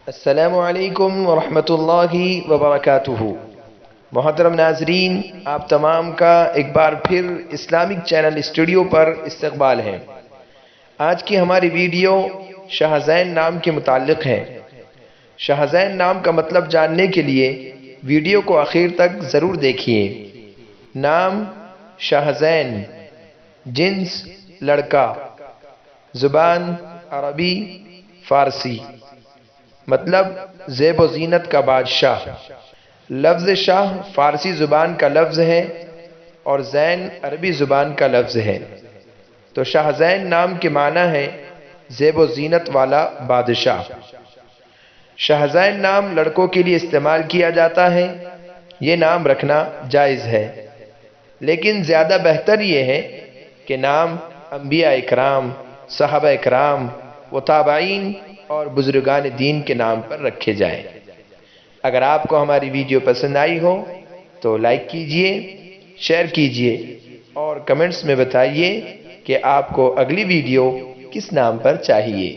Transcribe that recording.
السلام علیکم ورحمۃ اللہ وبرکاتہ۔ محترم ناظرین، آپ تمام کا ایک بار پھر اسلامک چینل اسٹوڈیو پر استقبال ہے۔ آج کی ہماری ویڈیو شاہ زین نام کے متعلق ہے۔ شاہ زین نام کا مطلب جاننے کے لیے ویڈیو کو آخر تک ضرور دیکھیے۔ نام شاہ زین، جنس لڑکا، زبان عربی فارسی، مطلب زیب و زینت کا بادشاہ۔ لفظ شاہ فارسی زبان کا لفظ ہے اور زین عربی زبان کا لفظ ہے، تو شاہ زین نام کے معنی ہے زیب و زینت والا بادشاہ۔ شاہ زین نام لڑکوں کے لیے استعمال کیا جاتا ہے۔ یہ نام رکھنا جائز ہے، لیکن زیادہ بہتر یہ ہے کہ نام انبیاء اکرام، صحابہ اکرام و تابعین اور بزرگان دین کے نام پر رکھے جائیں۔ اگر آپ کو ہماری ویڈیو پسند آئی ہو تو لائک کیجئے، شیئر کیجئے اور کمنٹس میں بتائیے کہ آپ کو اگلی ویڈیو کس نام پر چاہیے۔